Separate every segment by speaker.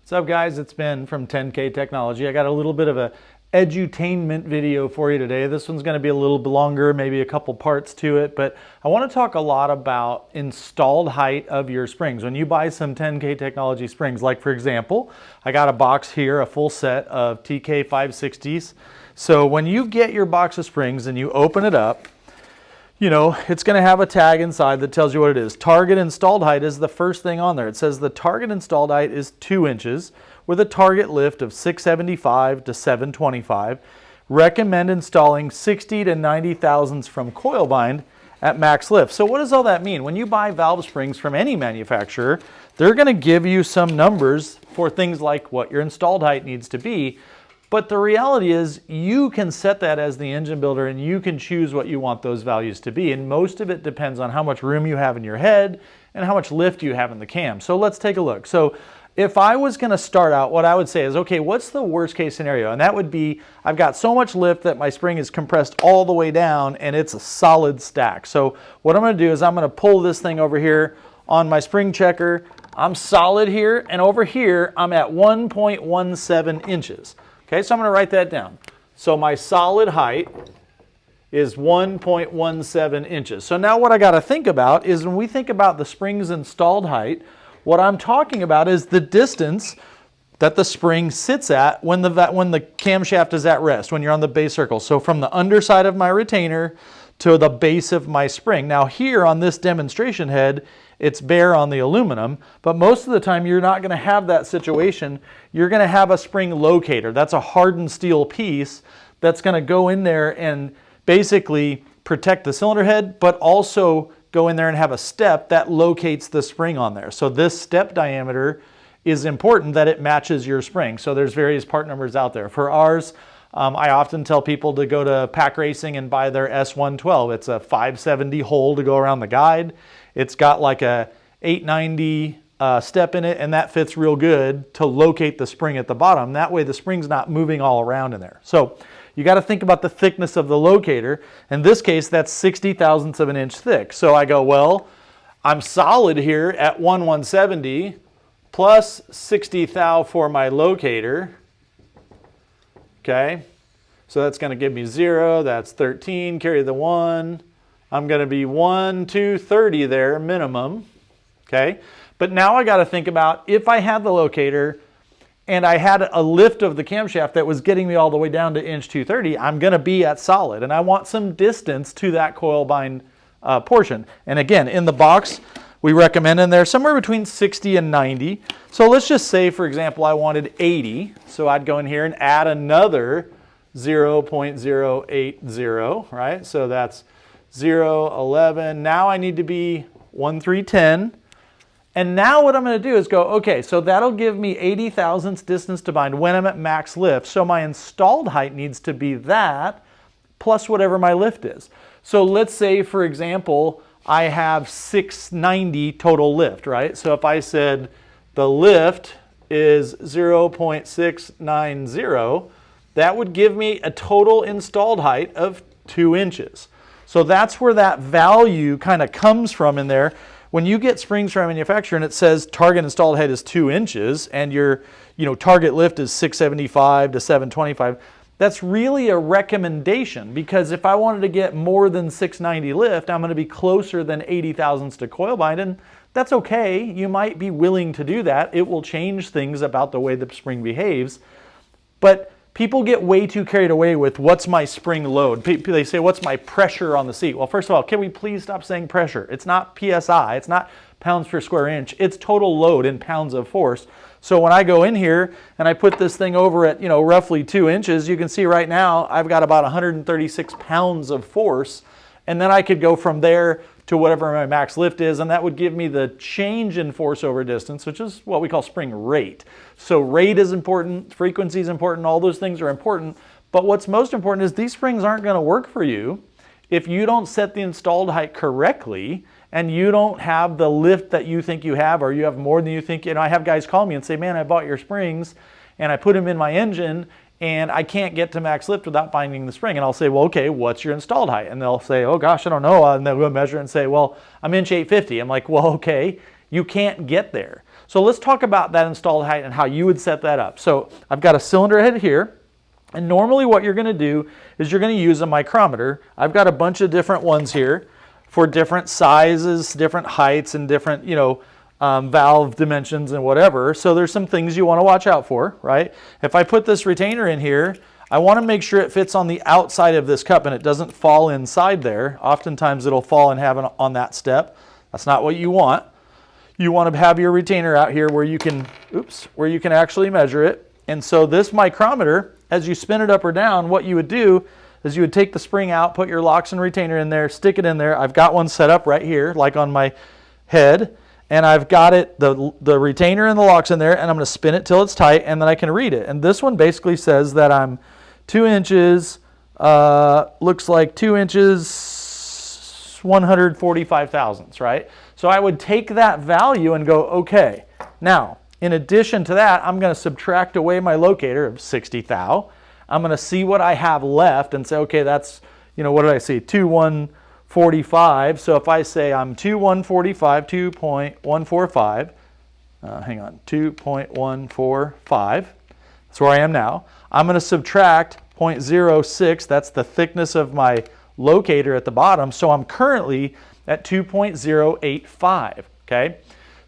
Speaker 1: What's up, guys? It's Ben from 10K Technology. I got a little bit of a edutainment video for you today. This one's going to be a little bit longer, maybe a couple parts to it, but I want to talk a lot about installed height of your springs. When you buy some 10K Technology springs, like for example, I got a box here, a full set of TK 560s. So when you get your box of springs and you open it up, you know, it's going to have a tag inside that tells you what it is. Target installed height is the first thing on there. It says the target installed height is 2 inches with a target lift of 675 to 725. Recommend installing 60 to 90 thousandths from coil bind at max lift. So what does all that mean? When you buy valve springs from any manufacturer, they're going to give you some numbers for things like what your installed height needs to be. But the reality is you can set that as the engine builder and you can choose what you want those values to be. And most of it depends on how much room you have in your head and how much lift you have in the cam. So let's take a look. So if I was going to start out, what I would say is, okay, what's the worst case scenario? And that would be, I've got so much lift that my spring is compressed all the way down and it's a solid stack. So what I'm going to do is I'm going to pull this thing over here on my spring checker. I'm solid here, and over here I'm at 1.17 inches. Okay, so I'm going to write that down. So my solid height is 1.17 inches. So now what I got to think about is when we think about the spring's installed height, what I'm talking about is the distance that the spring sits at when the camshaft is at rest, when you're on the base circle. So from the underside of my retainer to the base of my spring. Now here on this demonstration head, it's bare on the aluminum, but most of the time you're not going to have that situation. You're going to have a spring locator. That's a hardened steel piece that's going to go in there and basically protect the cylinder head, but also go in there and have a step that locates the spring on there. So this step diameter is important that it matches your spring. So there's various part numbers out there. For ours, I often tell people to go to Pack Racing and buy their S112. It's a 570 hole to go around the guide. It's got like a 890 step in it, and that fits real good to locate the spring at the bottom. That way the spring's not moving all around in there. So you got to think about the thickness of the locator. In this case, that's 60 thousandths of an inch thick. So I go, well, I'm solid here at 170 plus 60 thou for my locator. Okay, so that's going to give me 0, that's 13, carry the 1. I'm going to be 1, 2, 30 there minimum. Okay, but now I got to think about if I had the locator and I had a lift of the camshaft that was getting me all the way down to inch 230, I'm going to be at solid, and I want some distance to that coil bind portion. And again, in the box, we recommend in there somewhere between 60 and 90. So let's just say, for example, I wanted 80. So I'd go in here and add another 0.080, right? So that's 0, 11. Now I need to be 1, 3, 10. And now what I'm going to do is go, okay, so that'll give me 80 thousandths distance to bind when I'm at max lift. So my installed height needs to be that plus whatever my lift is. So let's say, for example, I have 690 total lift, right? So if I said the lift is 0.690, that would give me a total installed height of 2 inches. So that's where that value kind of comes from in there. When you get springs from a manufacturer and it says target installed height is 2 inches and your target lift is 675 to 725, that's really a recommendation, because if I wanted to get more than 690 lift, I'm going to be closer than 80 thousandths to coil bind, and that's okay. You might be willing to do that. It will change things about the way the spring behaves, but people get way too carried away with what's my spring load. They say, what's my pressure on the seat? Well, first of all, can we please stop saying pressure? It's not PSI. It's not pounds per square inch. It's total load in pounds of force. So when I go in here and I put this thing over at, roughly 2 inches, you can see right now I've got about 136 pounds of force. And then I could go from there to whatever my max lift is, and that would give me the change in force over distance, which is what we call spring rate. So rate is important, frequency is important, all those things are important, but what's most important is these springs aren't going to work for you if you don't set the installed height correctly and you don't have the lift that you think you have, or you have more than you think. I have guys call me and say, man, I bought your springs and I put them in my engine and I can't get to max lift without binding the spring. And I'll say, well, okay, what's your installed height? And they'll say, oh gosh, I don't know. And they'll go measure and say, well, I'm inch 850. I'm like, well, okay, you can't get there. So let's talk about that installed height and how you would set that up. So I've got a cylinder head here, and normally what you're going to do is you're going to use a micrometer. I've got a bunch of different ones here for different sizes, different heights, and different, valve dimensions and whatever. So there's some things you want to watch out for, right? If I put this retainer in here, I want to make sure it fits on the outside of this cup and it doesn't fall inside there. Oftentimes it'll fall and have it on that step. That's not what you want. You want to have your retainer out here where you can, where you can actually measure it. And so this micrometer, as you spin it up or down, what you would do is you would take the spring out, put your locks and retainer in there, stick it in there. I've got one set up right here, like on my head, and I've got it, the retainer and the locks in there, and I'm going to spin it till it's tight, and then I can read it. And this one basically says that I'm 2 inches, looks like 2 inches, 145 thousandths, right? So I would take that value and go, okay, now, in addition to that, I'm going to subtract away my locator of 60 thou. I'm going to see what I have left and say, okay, that's, what did I see? 2,145. So if I say I'm 2,145, 2.145, hang on, 2.145, that's where I am now. I'm going to subtract 0.06, that's the thickness of my locator at the bottom. So I'm currently at 2.085, okay?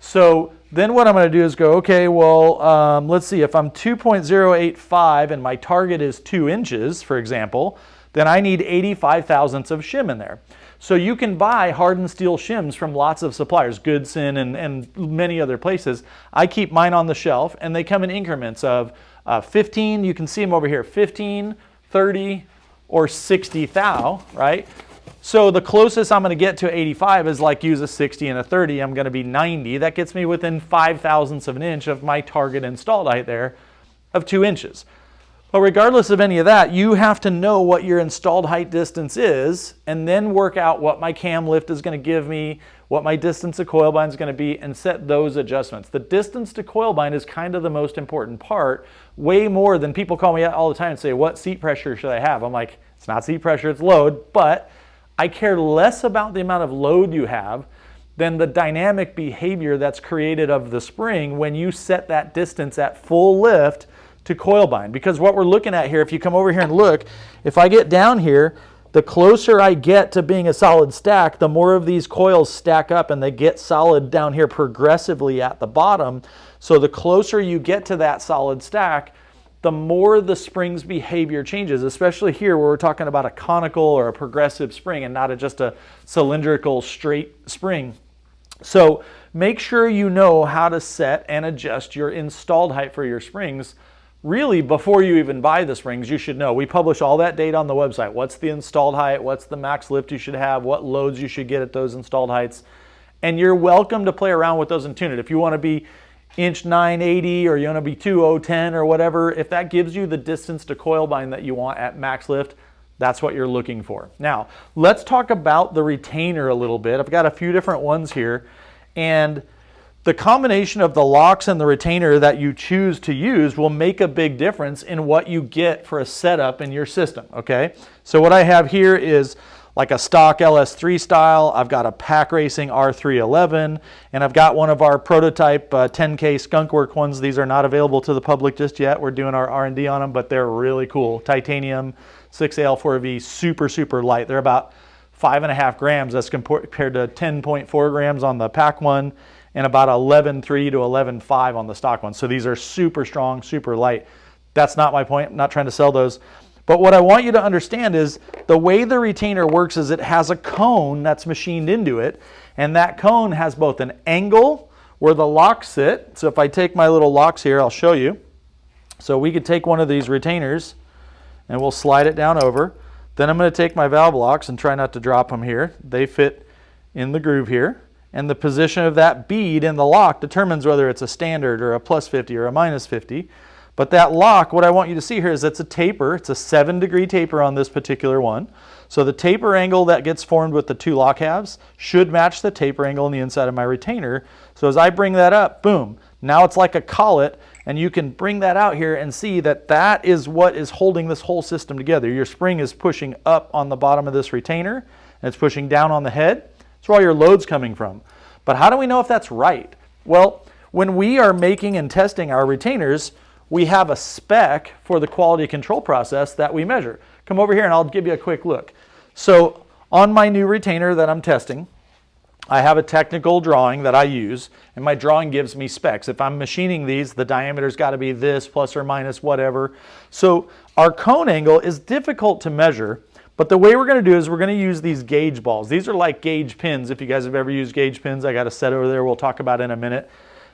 Speaker 1: So then what I'm going to do is go, okay, well, let's see, if I'm 2.085 and my target is 2 inches, for example, then I need 85 thousandths of shim in there. So you can buy hardened steel shims from lots of suppliers, Goodson and many other places. I keep mine on the shelf, and they come in increments of 15, you can see them over here, 15, 30, or 60 thou, right? So the closest I'm going to get to 85 is like use a 60 and a 30. I'm going to be 90. That gets me within 5 thousandths of an inch of my target installed height there of 2 inches. But regardless of any of that, you have to know what your installed height distance is and then work out what my cam lift is going to give me, what my distance to coil bind is going to be, and set those adjustments. The distance to coil bind is kind of the most important part, way more than people call me all the time and say, what seat pressure should I have? I'm like, it's not seat pressure, it's load, but I care less about the amount of load you have than the dynamic behavior that's created of the spring when you set that distance at full lift to coil bind. Because what we're looking at here, if you come over here and look, if I get down here, the closer I get to being a solid stack, the more of these coils stack up and they get solid down here progressively at the bottom. So the closer you get to that solid stack, the more the spring's behavior changes, especially here where we're talking about a conical or a progressive spring and not just a cylindrical straight spring. So make sure you know how to set and adjust your installed height for your springs. Really, before you even buy the springs, you should know. We publish all that data on the website. What's the installed height? What's the max lift you should have? What loads you should get at those installed heights? And you're welcome to play around with those and tune it. If you want to be inch 980 or you want to be 2010 or whatever, if that gives you the distance to coil bind that you want at max lift, that's what you're looking for. Now, let's talk about the retainer a little bit. I've got a few different ones here, and the combination of the locks and the retainer that you choose to use will make a big difference in what you get for a setup in your system, okay? So what I have here is like a stock LS3 style. I've got a Pack Racing R311, and I've got one of our prototype 10K Skunkwork ones. These are not available to the public just yet. We're doing our R&D on them, but they're really cool. Titanium 6AL4V, super, super light. They're about 5.5 grams as compared to 10.4 grams on the Pack one, and about 11.3 to 11.5 on the stock one. So these are super strong, super light. That's not my point. I'm not trying to sell those. But what I want you to understand is the way the retainer works is it has a cone that's machined into it, and that cone has both an angle where the locks sit. So if I take my little locks here, I'll show you. So we could take one of these retainers and we'll slide it down over. Then I'm going to take my valve locks and try not to drop them here. They fit in the groove here. And the position of that bead in the lock determines whether it's a standard or a plus 50 or a minus 50. But that lock, what I want you to see here is it's a taper. It's a 7-degree taper on this particular one. So the taper angle that gets formed with the two lock halves should match the taper angle on the inside of my retainer. So as I bring that up, boom, now it's like a collet, and you can bring that out here and see that that is what is holding this whole system together. Your spring is pushing up on the bottom of this retainer, and it's pushing down on the head. That's where all your load's coming from. But how do we know if that's right? Well, when we are making and testing our retainers, we have a spec for the quality control process that we measure. Come over here and I'll give you a quick look. So on my new retainer that I'm testing, I have a technical drawing that I use, and my drawing gives me specs. If I'm machining these, the diameter's got to be this, plus or minus whatever. So our cone angle is difficult to measure, but the way we're going to do is we're going to use these gauge balls. These are like gauge pins. If you guys have ever used gauge pins, I got a set over there we'll talk about in a minute.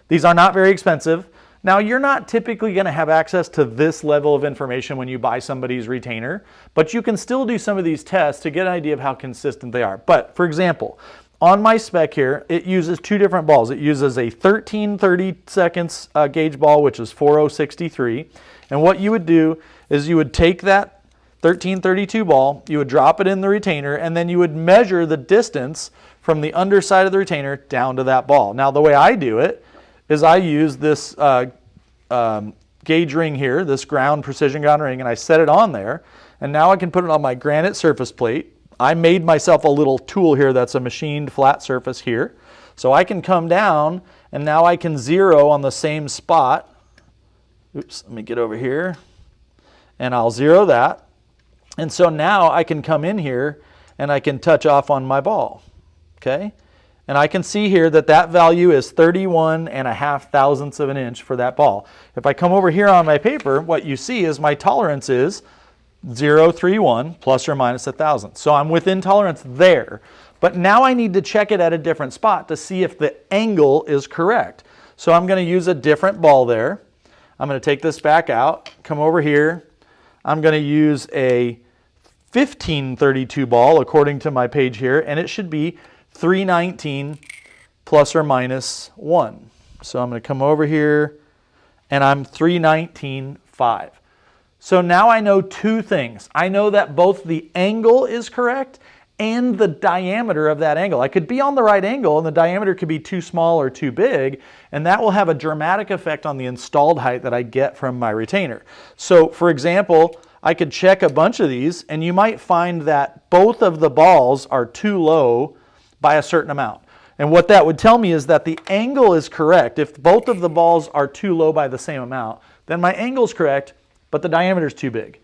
Speaker 1: These are not very expensive. Now, you're not typically going to have access to this level of information when you buy somebody's retainer, but you can still do some of these tests to get an idea of how consistent they are. But for example, on my spec here, it uses two different balls. It uses a 13/32 gauge ball, which is 4063. And what you would do is you would take that 13/32 ball, you would drop it in the retainer, and then you would measure the distance from the underside of the retainer down to that ball. Now, the way I do it is I use this gauge ring here, this ground precision ground ring, and I set it on there. And now I can put it on my granite surface plate. I made myself a little tool here that's a machined flat surface here. So I can come down and now I can zero on the same spot. Oops, let me get over here. And I'll zero that. And so now I can come in here and I can touch off on my ball. Okay? And I can see here that that value is 31.5 thousandths of an inch for that ball. If I come over here on my paper, what you see is my tolerance is 0.31 plus or minus 1,000. So I'm within tolerance there. But now I need to check it at a different spot to see if the angle is correct. So I'm going to use a different ball there. I'm going to take this back out, come over here. I'm going to use a 1532 ball according to my page here, and it should be 319 plus or minus 1. So I'm going to come over here and I'm 319.5. So now I know two things. I know that both the angle is correct and the diameter of that angle. I could be on the right angle and the diameter could be too small or too big, and that will have a dramatic effect on the installed height that I get from my retainer. So for example, I could check a bunch of these and you might find that both of the balls are too low by a certain amount. And what that would tell me is that the angle is correct. If both of the balls are too low by the same amount, then my angle is correct, but the diameter is too big.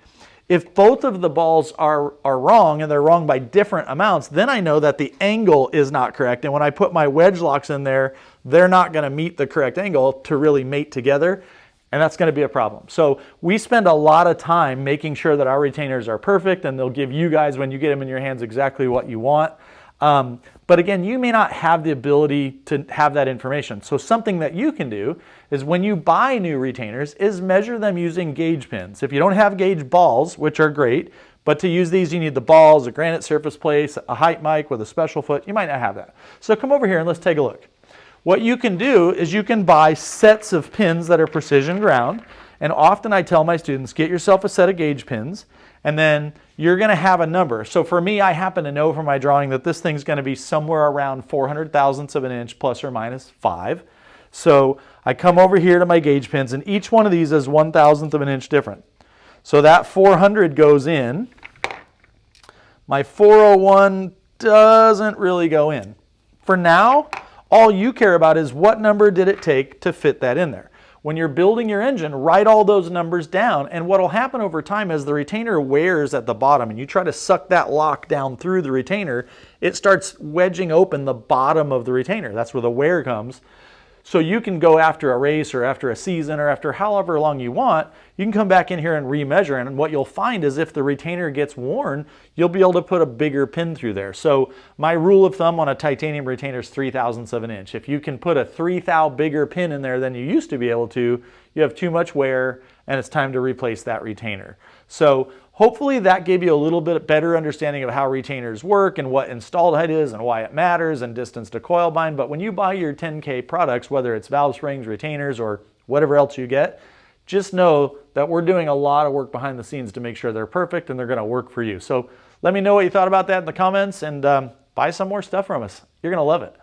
Speaker 1: If both of the balls are wrong and they're wrong by different amounts, then I know that the angle is not correct. And when I put my wedge locks in there, they're not going to meet the correct angle to really mate together. And that's going to be a problem. So we spend a lot of time making sure that our retainers are perfect, and they'll give you guys, when you get them in your hands, exactly what you want. But again, you may not have the ability to have that information. So something that you can do is when you buy new retainers is measure them using gauge pins. If you don't have gauge balls, which are great, but to use these you need the balls, a granite surface plate, a height mic with a special foot. You might not have that. So come over here and let's take a look. What you can do is you can buy sets of pins that are precision ground. And often I tell my students, get yourself a set of gauge pins, and then you're going to have a number. So for me, I happen to know from my drawing that this thing's going to be somewhere around 400 thousandths of an inch plus or minus 5. So I come over here to my gauge pins, and each one of these is 1,000th of an inch different. So that 400 goes in. My 401 doesn't really go in. For now, all you care about is what number did it take to fit that in there. When you're building your engine, write all those numbers down, and what will happen over time as the retainer wears at the bottom and you try to suck that lock down through the retainer, it starts wedging open the bottom of the retainer. That's where the wear comes. So you can go after a race or after a season or after however long you want, you can come back in here and remeasure, and what you'll find is if the retainer gets worn, you'll be able to put a bigger pin through there. So my rule of thumb on a titanium retainer is 3/1000ths of an inch. If you can put a 3 thou bigger pin in there than you used to be able to, you have too much wear and it's time to replace that retainer. So hopefully that gave you a little bit better understanding of how retainers work and what installed height is and why it matters and distance to coil bind. But when you buy your 10K products, whether it's valve springs, retainers, or whatever else you get, just know that we're doing a lot of work behind the scenes to make sure they're perfect and they're going to work for you. So let me know what you thought about that in the comments, and buy some more stuff from us. You're going to love it.